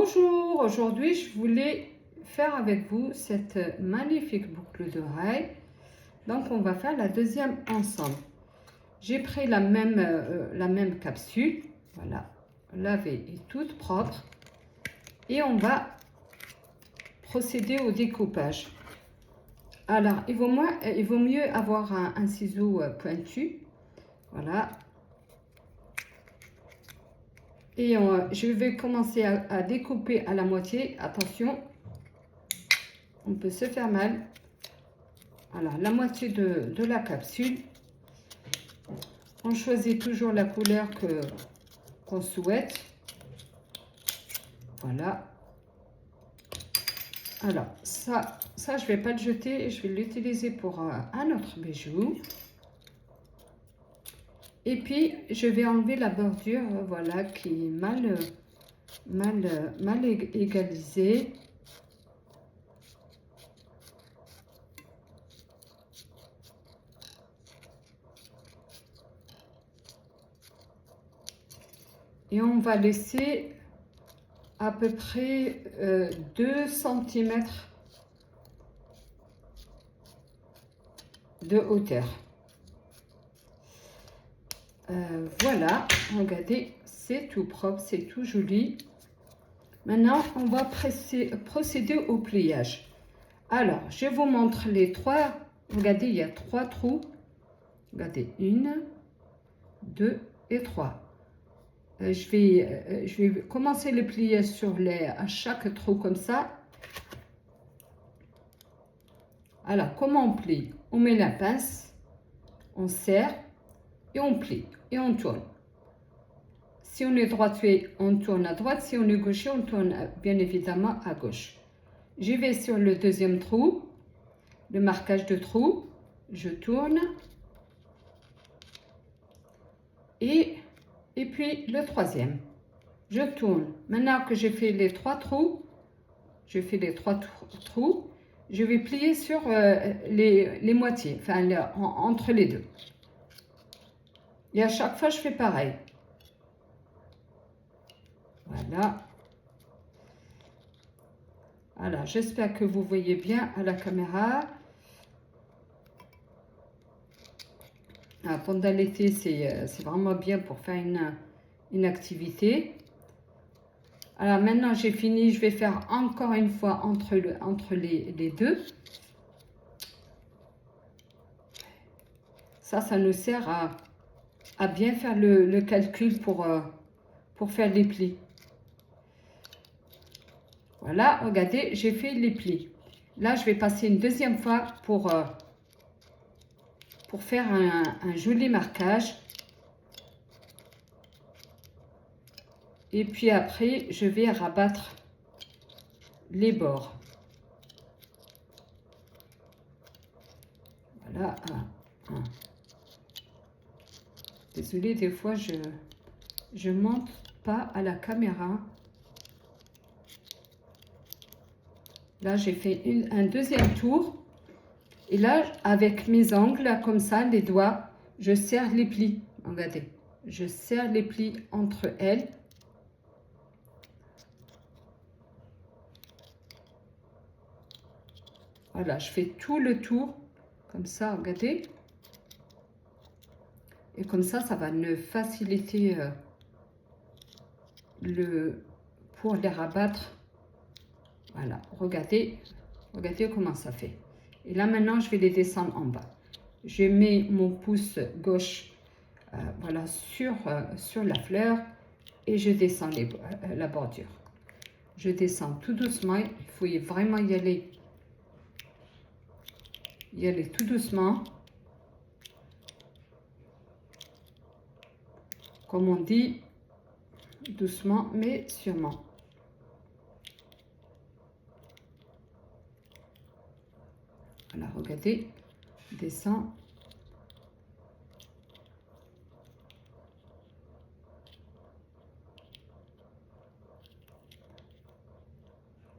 Bonjour, aujourd'hui je voulais faire avec vous cette magnifique boucle d'oreille. Donc on va faire la deuxième ensemble. J'ai pris la même capsule, voilà, lavée et toute propre. Et on va procéder au découpage. Alors il vaut mieux avoir un ciseau pointu, voilà. Et je vais commencer à découper à la moitié. Attention, on peut se faire mal. Alors, la moitié de la capsule. On choisit toujours la couleur qu'on souhaite. Voilà. Alors, ça je ne vais pas le jeter. Je vais l'utiliser pour un autre bijou. Et puis, je vais enlever la bordure, voilà, qui est mal égalisée. Et on va laisser à peu près 2 cm de hauteur. Voilà, regardez, c'est tout propre, c'est tout joli. Maintenant, on va procéder au pliage. Alors, je vous montre les 3. Regardez, il y a 3 trous. Regardez, 1, 2 et 3. Je vais commencer le pliage à chaque trou comme ça. Alors, comment on plie? On met la pince, on serre et on plie et on tourne. Si on est droitier, on tourne à droite. Si on est gaucher, on tourne bien évidemment à gauche. J'y vais sur le deuxième trou, le marquage de trou. Je tourne. Et puis le troisième. Je tourne. Maintenant que j'ai fait les 3 trous, je vais plier sur les moitiés, enfin entre les deux. Et à chaque fois, je fais pareil. Voilà. Alors, j'espère que vous voyez bien à la caméra. Pendant l'été, c'est vraiment bien pour faire une activité. Alors, maintenant, j'ai fini. Je vais faire encore une fois entre les deux. Ça nous sert à bien faire le calcul pour faire les plis. Voilà, regardez, j'ai fait les plis. Là, je vais passer une deuxième fois pour faire un joli marquage. Et puis après, je vais rabattre les bords. Voilà. Désolée, des fois, je monte pas à la caméra. Là, j'ai fait un deuxième tour. Et là, avec mes ongles, comme ça, les doigts, je serre les plis. Regardez, je serre les plis entre elles. Voilà, je fais tout le tour, comme ça, regardez. Et comme ça va me faciliter pour les rabattre. Voilà, regardez comment ça fait. Et là, maintenant, je vais les descendre en bas. Je mets mon pouce gauche voilà, sur la fleur et je descends la bordure. Je descends tout doucement. Il faut vraiment y aller tout doucement. Comme on dit, doucement mais sûrement. Voilà, regardez, descend.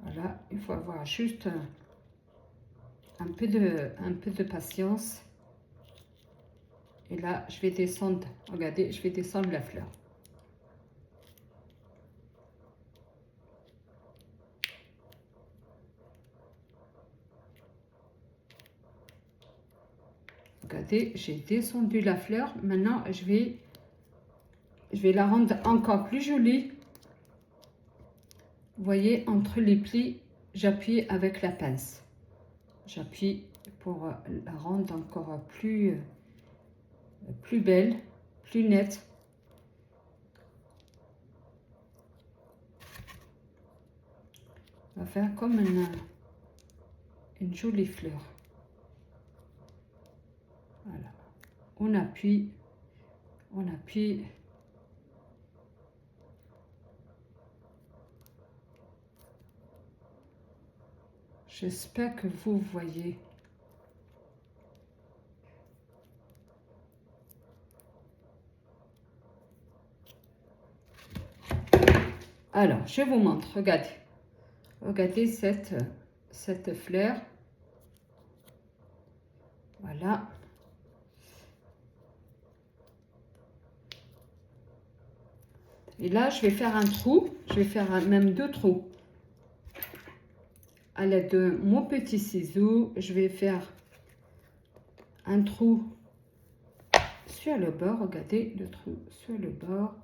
Voilà, il faut avoir juste un peu de patience. Et là, je vais descendre, regardez, je vais descendre la fleur. regardez, j'ai descendu la fleur. Maintenant, je vais la rendre encore plus jolie. Vous voyez, entre les plis, j'appuie avec la pince. J'appuie pour la rendre encore plus belle, plus nette. On va faire comme une jolie fleur. Voilà. On appuie. On appuie. J'espère que vous voyez. Alors, je vous montre. Regardez. Regardez cette fleur. Voilà. Et là, je vais faire un trou. Je vais faire même 2 trous. À l'aide de mon petit ciseau, je vais faire un trou sur le bord. Regardez le trou sur le bord.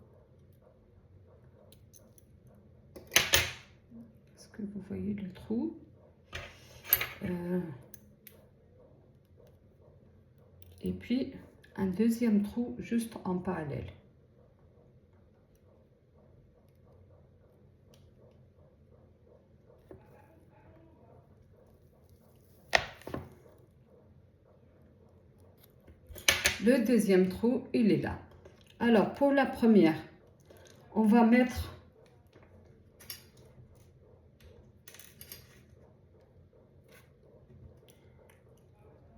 Est-ce que vous voyez le trou? Et puis un deuxième trou juste en parallèle. Le deuxième trou, il est là. Alors, pour la première, on va mettre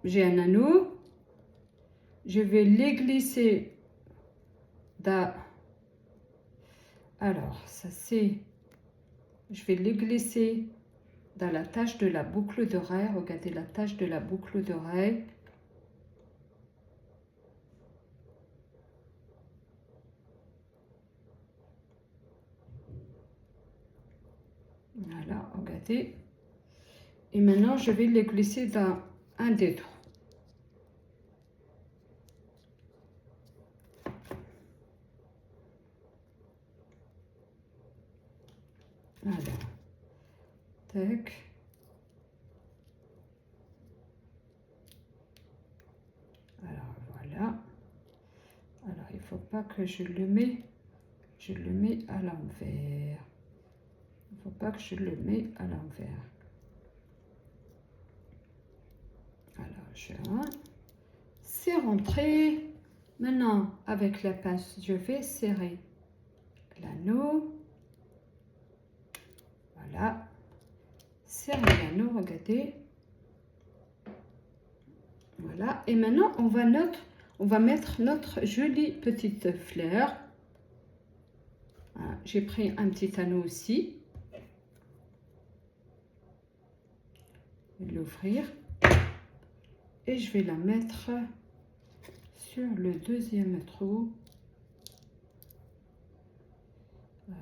j'ai un anneau. Je vais les glisser dans... Alors, ça c'est... Je vais les glisser dans la tache de la boucle d'oreille. Regardez la tache de la boucle d'oreille. Voilà, regardez. Et maintenant, je vais les glisser dans un des trous. Voilà. Tac. Alors, voilà. Alors, il ne faut pas que je le mets à l'envers. Il ne faut pas que je le mets à l'envers. Alors, c'est rentré. Maintenant, avec la pince, je vais serrer l'anneau. Voilà. Serrer l'anneau, regardez. Voilà. Et maintenant, on va mettre notre jolie petite fleur. Voilà. J'ai pris un petit anneau aussi. Je vais l'ouvrir. Et je vais la mettre sur le deuxième trou. Voilà.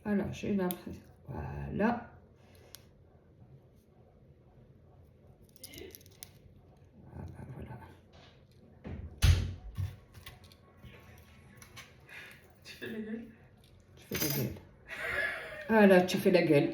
Alors, j'ai l'impression. Voilà. Ah ben voilà. Tu fais la gueule? Tu fais la gueule. Voilà, tu fais la gueule.